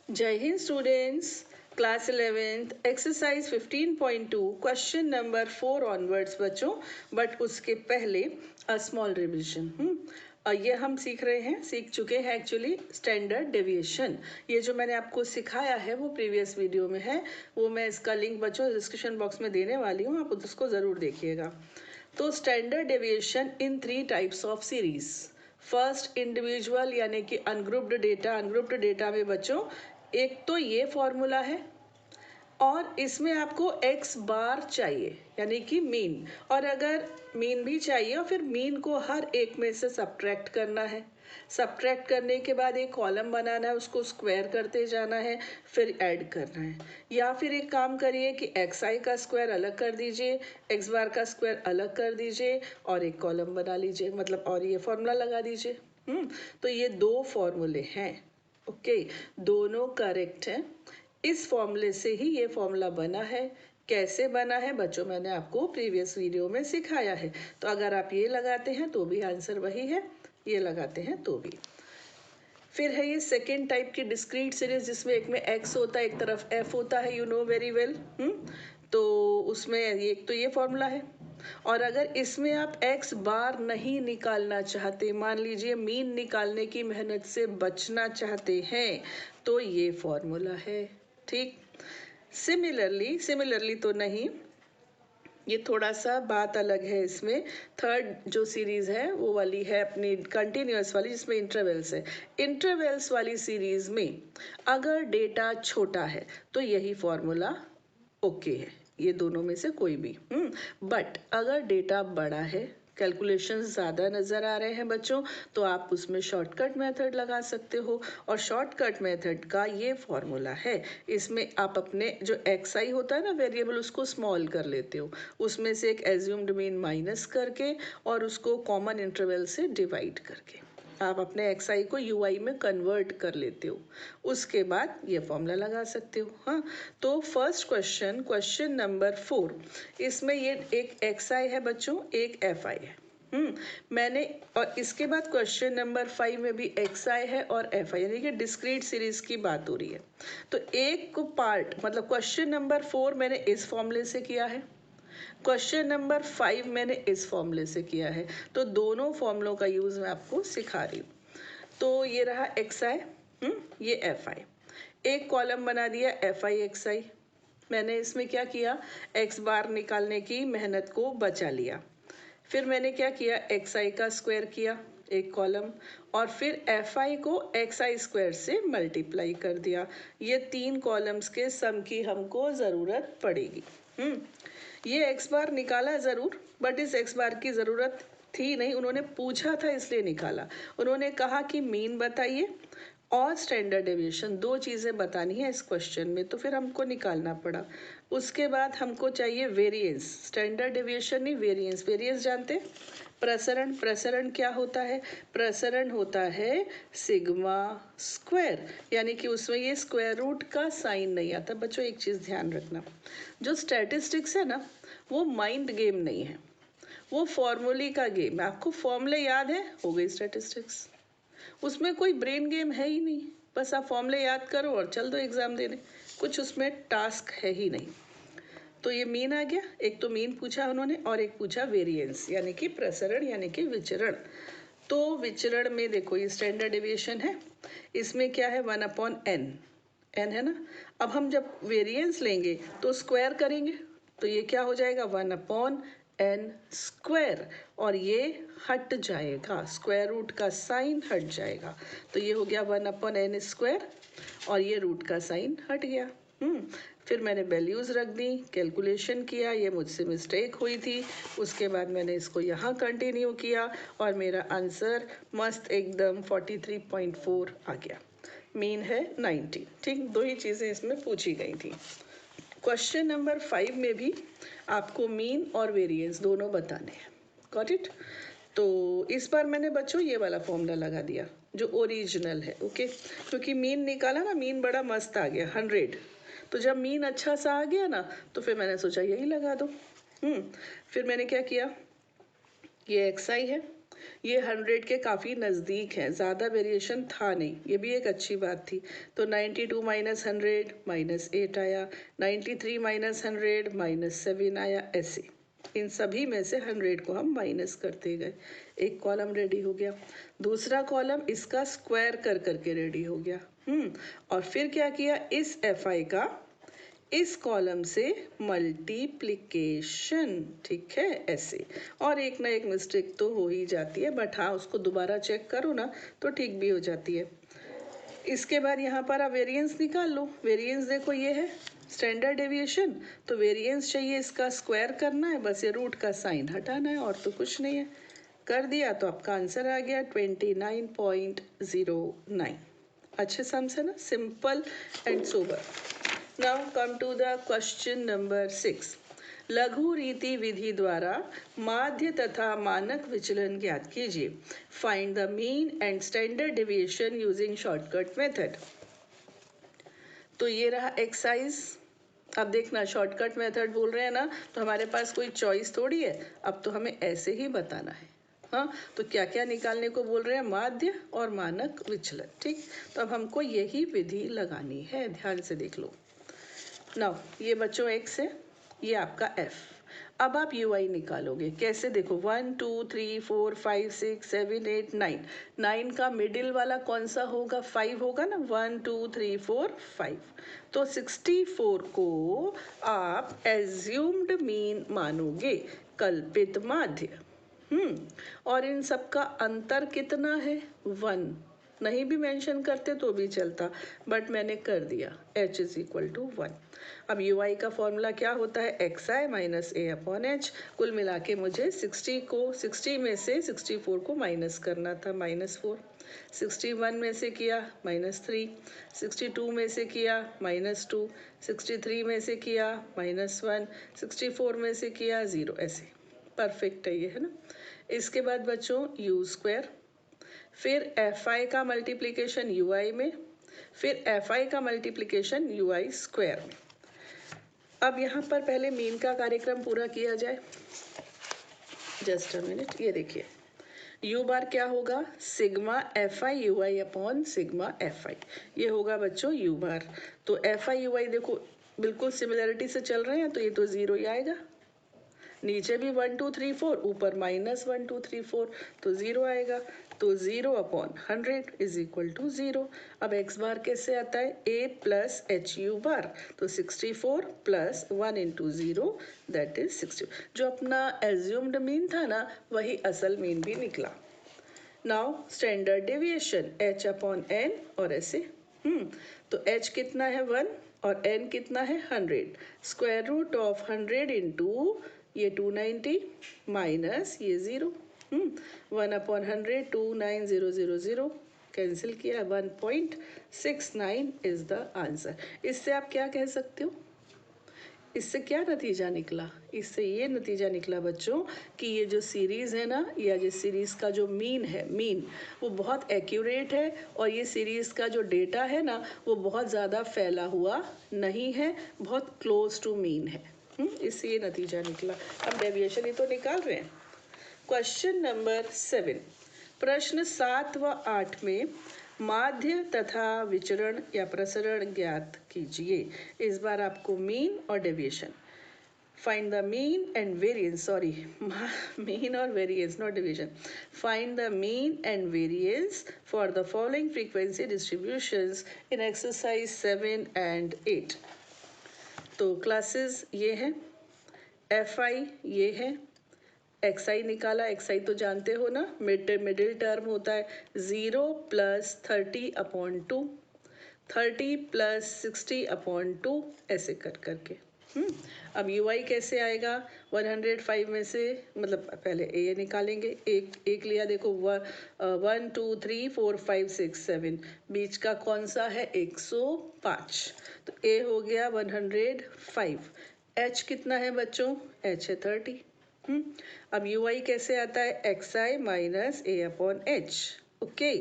जय Hind students. Class 11th exercise 15.2 question number 4 onwards बच्चों। But उसके पहले स्मॉल रिविजन। ये हम सीख चुके हैं एक्चुअली स्टैंडर्ड डेविएशन। ये जो मैंने आपको सिखाया है वो प्रीवियस वीडियो में है, वो मैं इसका लिंक बच्चों डिस्क्रिप्शन बॉक्स में देने वाली हूँ, आप उसको ज़रूर देखिएगा। तो standard deviation in 3 types of series. First individual यानी कि अनग्रुप्ड डेटा। अनग्रुप्ड डेटा में बच्चों एक तो ये फॉर्मूला है और इसमें आपको x बार चाहिए यानी कि मीन, और अगर मीन भी चाहिए और फिर मीन को हर एक में से सब्ट्रैक्ट करना है। सब्ट्रैक्ट करने के बाद एक कॉलम बनाना है, उसको स्क्वायर करते जाना है, फिर ऐड करना है। या फिर एक काम करिए कि एक्स आई का स्क्वायर अलग कर दीजिए, एक्स बार का स्क्वायर अलग कर दीजिए और एक कॉलम बना लीजिए, मतलब और ये फॉर्मूला लगा दीजिए। तो ये दो फॉर्मूले हैं। ओके, दोनों करेक्ट हैं। इस फॉर्मूले से ही ये फॉर्मूला बना है। कैसे बना है बच्चों, मैंने आपको प्रीवियस वीडियो में सिखाया है। तो अगर आप ये लगाते हैं तो भी आंसर वही है, ये लगाते हैं तो भी। फिर है ये सेकेंड टाइप की डिस्क्रीट सीरीज, जिसमें एक में x होता है, एक तरफ f होता है, यू नो वेरी वेल। तो उसमें एक तो ये फॉर्मूला है, और अगर इसमें आप x बार नहीं निकालना चाहते, मान लीजिए मीन निकालने की मेहनत से बचना चाहते हैं, तो ये फॉर्मूला है। ठीक, सिमिलरली तो नहीं, ये थोड़ा सा बात अलग है इसमें। थर्ड जो सीरीज है वो वाली है अपनी कंटिन्यूअस वाली, जिसमें इंटरवल्स है। इंटरवल्स वाली सीरीज में अगर डेटा छोटा है तो यही फॉर्मूला ओके है, ये दोनों में से कोई भी। बट अगर डेटा बड़ा है, कैलकुलेशंस ज़्यादा नज़र आ रहे हैं बच्चों, तो आप उसमें शॉर्टकट मेथड लगा सकते हो, और शॉर्टकट मेथड का ये फॉर्मूला है। इसमें आप अपने जो एक्स आई होता है ना वेरिएबल, उसको स्मॉल कर लेते हो, उसमें से एक एज्यूम्ड मीन माइनस करके और उसको कॉमन इंटरवल से डिवाइड करके आप अपने एक्स आई को यू आई में कन्वर्ट कर लेते हो। उसके बाद ये फॉर्मूला लगा सकते हो। हाँ, तो फर्स्ट क्वेश्चन नंबर 4, इसमें ये एक एक्स आई है बच्चों, एक एफ आई है। मैंने, और इसके बाद क्वेश्चन नंबर 5 में भी एक्स आई है और एफ आई, यानी कि डिस्क्रीट सीरीज की बात हो रही है। तो एक पार्ट मतलब क्वेश्चन नंबर 4 मैंने इस फॉर्मूले से किया है, क्वेश्चन नंबर 5 मैंने इस फॉर्मूले से किया है। तो दोनों फॉर्मूलों का यूज मैं आपको सिखा रही हूँ। तो ये रहा एक्स आई, ये एफ आई। एक कॉलम बना दिया एफ आई एक्स आई। मैंने इसमें क्या किया, एक्स बार निकालने की मेहनत को बचा लिया। फिर मैंने क्या किया, एक्स आई का स्क्वायर किया एक कॉलम, और फिर एफ आई को एक्स आई स्क्वायर से मल्टीप्लाई कर दिया। ये 3 कॉलम्स के सम की हमको ज़रूरत पड़ेगी। ये एक्स बार निकाला ज़रूर, बट इस एक्स बार की ज़रूरत थी नहीं, उन्होंने पूछा था इसलिए निकाला। उन्होंने कहा कि मीन बताइए और स्टैंडर्ड डेविएशन, 2 चीज़ें बतानी है इस क्वेश्चन में, तो फिर हमको निकालना पड़ा। उसके बाद हमको चाहिए वेरिएंस, स्टैंडर्ड डेविएशन नहीं वेरिएंस। वेरिएंस जानते हैं, प्रसरण क्या होता है, प्रसरण होता है सिग्मा स्क्वायर, यानी कि उसमें ये स्क्वायर रूट का साइन नहीं आता। बच्चों एक चीज़ ध्यान रखना, जो स्टैटिस्टिक्स है ना वो माइंड गेम नहीं है, वो फॉर्मूले का गेम है। आपको फॉर्मूले याद है, हो गई स्टैटिस्टिक्स। उसमें कोई ब्रेन गेम है ही नहीं, बस आप फॉर्मूले याद करो और चल दो एग्जाम देने, कुछ उसमें टास्क है ही नहीं। तो ये मीन आ गया, एक तो मीन पूछा उन्होंने और एक पूछा वेरिएंस यानी कि प्रसरण यानी कि विचरण। तो विचरण में देखो ये स्टैंडर्ड डेविएशन है, इसमें क्या है 1/n, n है ना। अब हम जब वेरिएंस लेंगे तो स्क्वायर करेंगे, तो ये क्या हो जाएगा 1/n स्क्वायर, और ये हट जाएगा, स्क्वायर रूट का साइन हट जाएगा। तो ये हो गया 1/n स्क्वायर और ये रूट का साइन हट गया। फिर मैंने वैल्यूज़ रख दी, कैलकुलेशन किया, ये मुझसे मिस्टेक हुई थी। उसके बाद मैंने इसको यहाँ कंटिन्यू किया और मेरा आंसर मस्त एकदम 43.4 आ गया। मीन है 90। ठीक, 2 ही चीज़ें इसमें पूछी गई थी। क्वेश्चन नंबर 5 में भी आपको मीन और वेरिएंस दोनों बताने हैं। Got it. तो इस बार मैंने बच्चों ये वाला फॉर्मूला लगा दिया जो ओरिजिनल है। ओके, क्योंकि मीन निकाला ना, मीन बड़ा मस्त आ गया 100। तो जब मीन अच्छा सा आ गया ना, तो फिर मैंने सोचा यही लगा दो। फिर मैंने क्या किया, ये एक्स आई है, ये 100 के काफ़ी नज़दीक है, ज़्यादा वेरिएशन था नहीं, ये भी एक अच्छी बात थी। तो 92 माइनस 100 माइनस 8 आया, 93 माइनस 100 माइनस 7 आया, ऐसे इन सभी में से 100 को हम माइनस करते गए। एक कॉलम रेडी हो गया। दूसरा कॉलम इसका स्क्वायर कर करके रेडी हो गया। और फिर क्या किया, इस FI का इस कॉलम से मल्टीप्लिकेशन, ठीक है, ऐसे। और एक ना एक मिस्टेक तो हो ही जाती है, बट हाँ उसको दोबारा चेक करो ना तो ठीक भी हो जाती है। इसके बाद यहाँ पर आप वेरिएंस निकाल लो। वेरिएंस देखो ये है स्टैंडर्ड डेविएशन, तो वेरिएंस चाहिए इसका स्क्वायर करना है, बस ये रूट का साइन हटाना है और तो कुछ नहीं है। कर दिया तो आपका आंसर आ गया 29.09। अच्छे सम्स है ना, simple and sober. Now come to the question number 6. लघु रीति विधि द्वारा माध्य तथा मानक विचलन ज्ञात कीजिए। Find the mean and standard deviation using shortcut method. तो ये रहा एक्सरसाइज। अब देखना शॉर्टकट मेथड बोल रहे हैं ना, तो हमारे पास कोई चॉइस थोड़ी है, अब तो हमें ऐसे ही बताना है। हाँ, तो क्या क्या निकालने को बोल रहे हैं, माध्य और मानक विचलन, ठीक। तो अब हमको यही विधि लगानी है, ध्यान से देख लो। नाउ ये बच्चों x है, ये आपका f। अब आप UI निकालोगे कैसे, देखो 1 2 3 4 5 6 7 8 9, 9 का मिडिल वाला कौन सा होगा, 5 होगा ना, 1 2 3 4 5। तो 64 को आप एज्यूम्ड मीन मानोगे, कल्पित माध्य। और इन सब का अंतर कितना है, 1। नहीं भी मेंशन करते तो भी चलता, बट मैंने कर दिया, h इज इक्वल टू 1। अब UI का फॉर्मूला क्या होता है, xi minus a upon h। कुल मिला के मुझे 60 में से 64 को माइनस करना था, -4। 61 में से किया -3, 62 में से किया -2, 63 में से किया -1, 64 में से किया 0, ऐसे परफेक्ट है ये, है ना। इसके बाद बच्चों u स्क्वायर, फिर FI का मल्टीप्लिकेशन UI में, फिर FI का मल्टीप्लिकेशन UI स्क्वायर में। अब यहाँ पर पहले मीन का कार्यक्रम पूरा किया जाए। जस्ट अ मिनट, ये देखिए u बार क्या होगा, sigma FI UI upon sigma FI, ये होगा बच्चों u बार। तो FI UI देखो बिल्कुल सिमिलरिटी से चल रहे हैं, तो ये तो 0 ही आएगा। नीचे भी 1 2 3 4, ऊपर -1 2 3 4, तो 0 आएगा। तो 0 अपॉन 100 इज इक्वल टू 0। अब x बार कैसे आता है, a plus h u bar, तो 64 प्लस 1 इंटू 0 दैट इज 60। जो अपना एज्यूम्ड मीन था ना, वही असल मीन भी निकला। Now standard deviation h upon n, और ऐसे तो h कितना है 1 और n कितना है 100। स्क्वायर रूट ऑफ 100 इंटू ये 290 माइनस ये 0, 1 अपॉन 100, 29000, कैंसिल किया, 1.69 इज द आंसर। इससे आप क्या कह सकते हो, इससे क्या नतीजा निकला, इससे ये नतीजा निकला बच्चों कि ये जो सीरीज़ है ना, या ये सीरीज़ का जो मीन है, मीन वो बहुत एक्यूरेट है, और ये सीरीज़ का जो डेटा है ना, वो बहुत ज़्यादा फैला हुआ नहीं है, बहुत क्लोज टू मीन है। इससे ये नतीजा निकला। अब डेविएशन ही तो निकाल रहे हैं। क्वेश्चन नंबर 7, प्रश्न 7 व 8 में माध्य तथा विचरण या प्रसरण ज्ञात कीजिए। इस बार आपको मीन और deviation, find the mean and variance, sorry mean और variance not deviation, find the mean and variance for the following frequency distributions in exercise 7 and 8। तो क्लासेस ये हैं, FI ये है, XI निकाला, XI तो जानते हो ना, मिडिल टर्म होता है 0 प्लस 30 अपॉन 2, 30 प्लस 60 अपॉन 2, ऐसे कर करके। अब UI कैसे आएगा, 105 में से, मतलब पहले A निकालेंगे, एक लिया, देखो 1 2 3 4 5 6 7, बीच का कौन सा है 105, तो A हो गया 105। H कितना है बच्चों, H है 30। अब UI कैसे आता है, XI minus A upon H, okay.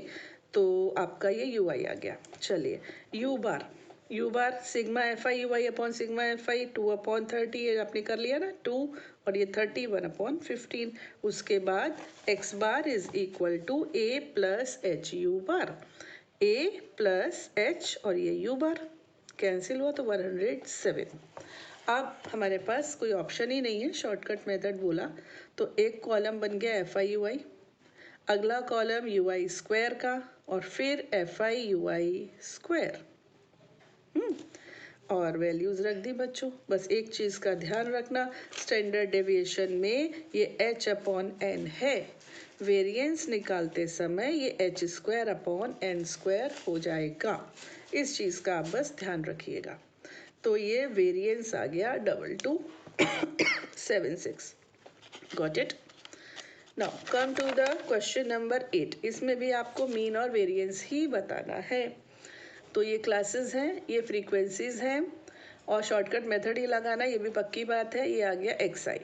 तो आपका ये UI आ गया। चलिए U bar, you bar sigma f i u i upon sigma f आई 2/30 ये आपने कर लिया ना 2 और ये 30 1/15। उसके बाद x bar is equal to a plus h u bar, a plus h और ये यू बार कैंसिल हुआ तो 107। अब हमारे पास कोई ऑप्शन ही नहीं है, शॉर्टकट मेथड बोला तो एक कॉलम बन गया एफ आई यू आई, अगला कॉलम यू आई स्क्वायर का और फिर F i u i square. और वैल्यूज रख दी बच्चों। बस एक चीज का ध्यान रखना, स्टैंडर्ड डेविएशन में ये h अपॉन n है, वेरिएंस निकालते समय ये h square upon n square हो जाएगा, इस चीज का आप बस ध्यान रखिएगा। तो ये वेरिएंस आ गया 2276। Got it. Now come to the question number 8। इसमें भी आपको मीन और वेरिएंस ही बताना है। तो ये क्लासेस हैं, ये फ्रीक्वेंसीज हैं और शॉर्टकट मेथड ही लगाना, ये भी पक्की बात है। ये आ गया एक्स आई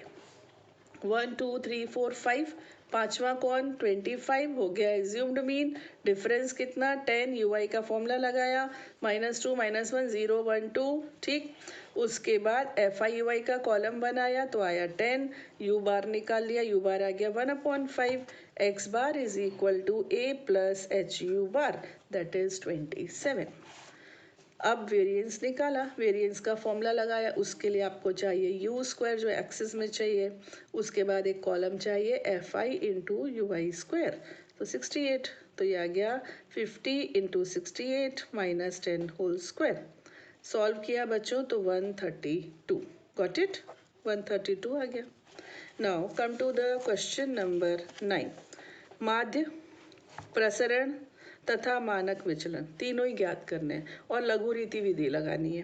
1 2 3 4 5, पांचवा कौन 25 हो गया एज्यूम्ड मीन। डिफरेंस कितना 10, यू आई का फॉर्मूला लगाया -2 -1 0 1 2, ठीक। उसके बाद एफ आई यू आई का कॉलम बनाया तो आया 10, यू बार निकाल लिया, यू बार आ गया 1/5, x bar is equal to a plus h u bar that is 27। अब वेरिएंस निकाला, वेरिएंस का फॉर्मूला लगाया, उसके लिए आपको चाहिए यू स्क्वायर जो एक्सिस में चाहिए, उसके बाद एक कॉलम चाहिए f i into u i square तो 68, तो ये आ गया 50 into 68 minus 10 whole square. Solve किया बच्चों तो 132। गॉट इट, 132 आ गया। Now come to the question number 9। माध्य, प्रसरण तथा मानक विचलन तीनों ही ज्ञात करने हैं और लघु रीति विधि लगानी है।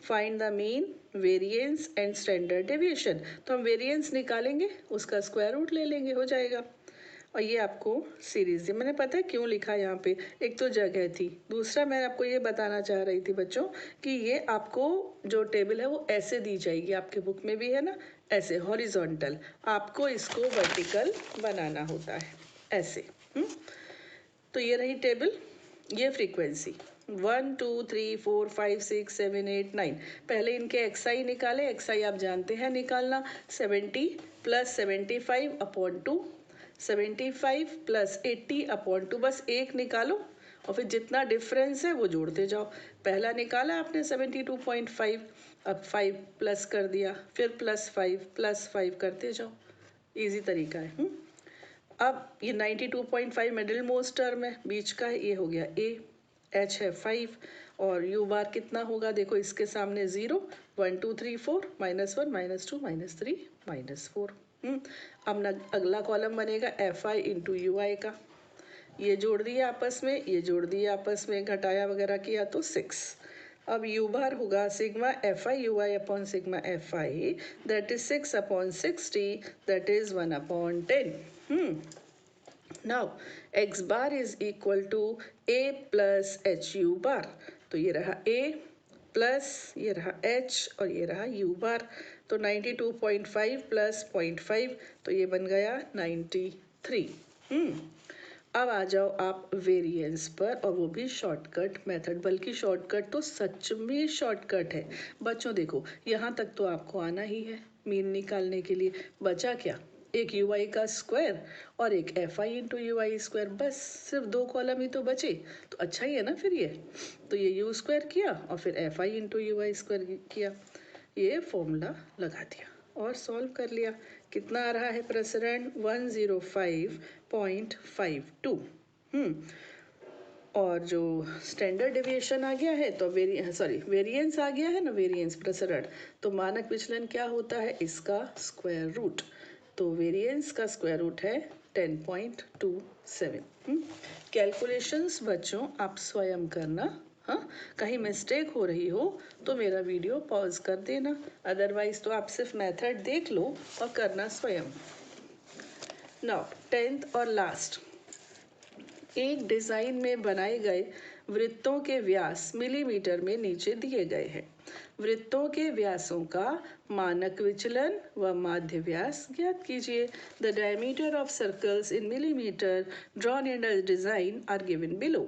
Find the mean, variance and standard deviation. तो हम वेरिएंस निकालेंगे, उसका स्क्वायर रूट ले लेंगे, हो जाएगा। और ये आपको सीरीज है, मैंने पता है क्यों लिखा यहाँ पे, एक तो जगह थी, दूसरा मैं आपको ये बताना चाह रही थी बच्चों कि ये आपको जो टेबल है वो ऐसे दी जाएगी, आपके बुक में भी है ना ऐसे हॉरिजॉन्टल, आपको इसको वर्टिकल बनाना होता है ऐसे। तो ये रही टेबल, ये फ्रीक्वेंसी 1 2 3 4 5 6 7 8 9। पहले इनके एक्स आई निकाले, एक्स आई आप जानते हैं निकालना, 70 प्लस 75 अपॉन 2, 75 प्लस 80 अपॉन 2, बस एक निकालो और फिर जितना डिफरेंस है वो जोड़ते जाओ। पहला निकाला आपने 72.5, अब 5 प्लस कर दिया, फिर प्लस 5 करते जाओ, इजी तरीका है। अब ये 92.5 मिडिल मोस्ट टर्म है, बीच का है, ये हो गया ए, एच है 5 और यू बार कितना होगा देखो इसके सामने 0, 1 2 3 4 -1 -2 -3 -4। अब ना अगला कॉलम बनेगा एफ आई इंटू यू आई का, ये जोड़ दिया आपस में, ये जोड़ दिया आपस में, घटाया वगैरह किया तो 6। अब यू बार होगा sigma f i u i upon sigma f i that is 6/60 that is 1/10। Now x bar is equal to a plus h u bar, तो ये रहा ए प्लस ये रहा एच और ये रहा यू बार, तो 92.5 प्लस 0.5 तो ये बन गया 93। अब आ जाओ आप वेरिएंस पर, और वो भी शॉर्टकट मेथड, बल्कि शॉर्टकट तो सच में शॉर्टकट है बच्चों। देखो यहाँ तक तो आपको आना ही है मीन निकालने के लिए। बचा क्या, एक यू आई का स्क्वायर और एक F i into u i square, बस सिर्फ दो कॉलम ही तो बचे, तो अच्छा ही है ना फिर ये। तो ये यू स्क्वायर किया और फिर F i into u i square किया, ये फॉर्मूला लगा दिया और सॉल्व कर लिया। कितना आ रहा है प्रसरण 105.52। और जो स्टैंडर्ड डेविएशन आ गया है तो वेरिएंस आ गया है ना, वेरिएंस प्रसरण, तो मानक विचलन क्या होता है इसका स्क्वायर रूट, तो वेरिएंस का स्क्वायर रूट है 10.27। कैलकुलेशंस बच्चों आप स्वयं करना, हाँ कहीं मिस्टेक हो रही हो तो मेरा वीडियो पॉज कर देना, अदरवाइज तो आप सिर्फ मेथड देख लो और करना स्वयं। नाउ 10th और लास्ट, एक डिजाइन में बनाए गए वृत्तों के व्यास मिलीमीटर में नीचे दिए गए हैं। वृत्तों के व्यासों का मानक विचलन व माध्य व्यास ज्ञात कीजिए। The diameter of circles in millimetre drawn in a design are given below.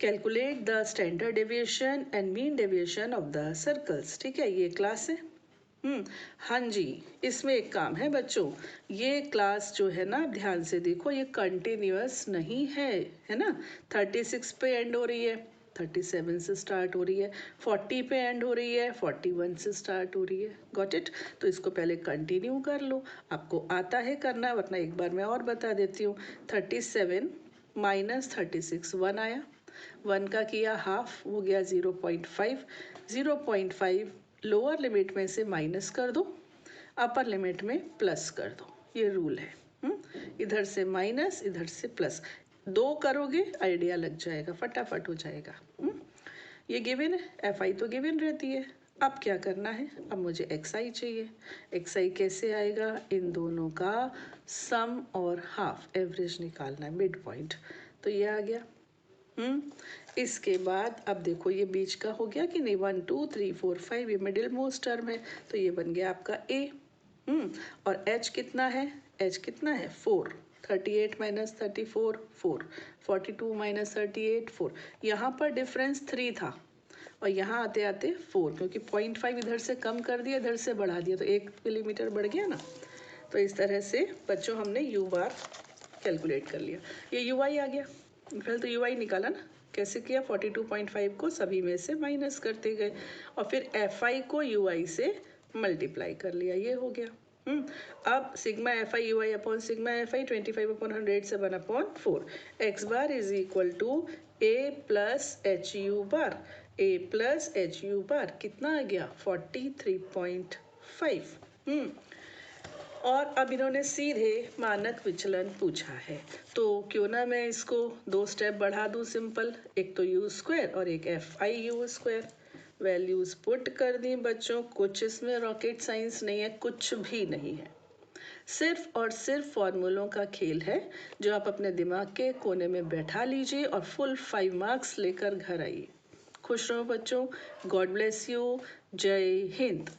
Calculate the standard deviation and mean deviation of the circles. ठीक है, ये क्लास है। हाँ जी, इसमें एक काम है बच्चों, ये क्लास जो है ना, ध्यान से देखो, ये कंटिन्यूअस नहीं है ना। 36 पे एंड हो रही है, 37 से स्टार्ट हो रही है, 40 पे एंड हो रही है, 41 से स्टार्ट हो रही है। Got it? तो इसको पहले कंटिन्यू कर लो, आपको आता है करना, वरना एक बार मैं और बता देती हूँ। 37 माइनस 36 1 आया, 1 का किया हाफ, हो गया 0.5, 0.5 लोअर लिमिट में से माइनस कर दो, अपर लिमिट में प्लस कर दो, ये रूल है। इधर से माइनस, इधर से प्लस, 2 करोगे आइडिया लग जाएगा, फटाफट हो जाएगा। ये गिवन है, एफ आई तो गिवन रहती है। अब क्या करना है, अब मुझे एक्स आई चाहिए। एक्स आई कैसे आएगा, इन दोनों का सम और हाफ एवरेज निकालना है, मिड पॉइंट, तो ये आ गया। इसके बाद अब देखो ये बीच का हो गया कि नहीं, 1 2 3 4 5, ये मिडिल मोस्ट टर्म है, तो ये बन गया आपका ए। और एच कितना है, एच कितना है 4, 38 माइनस 34 4, 42 माइनस 38 4, यहाँ पर डिफरेंस 3 था और यहाँ आते आते 4, क्योंकि 0.5 इधर से कम कर दिया, इधर से बढ़ा दिया, तो 1 मिलीमीटर बढ़ गया ना। तो इस तरह से बच्चों हमने यू बार कैलकुलेट कर लिया, ये यू आई आ गया। पहले तो यू आई निकाला ना, कैसे किया, 42.5 को सभी में से माइनस करते गए और फिर एफ आई को यू आई से मल्टीप्लाई कर लिया, ये हो गया। अब sigma f i u i upon sigma f i 25/100 से 1/4, x bar is equal to a plus h u bar, a plus h u bar कितना आ गया 43.5। और अब इन्होंने सीधे मानक विचलन पूछा है, तो क्यों ना मैं इसको 2 स्टेप बढ़ा दूं, सिंपल, एक तो यू स्क्वायर और एक F i you square. Values put कर दी बच्चों, कुछ इसमें रॉकेट साइंस नहीं है, कुछ भी नहीं है, सिर्फ और सिर्फ फॉर्मूलों का खेल है, जो आप अपने दिमाग के कोने में बैठा लीजिए और फुल 5 मार्क्स लेकर घर आइए। खुश रहो बच्चों, गॉड ब्लेस यू, जय हिंद।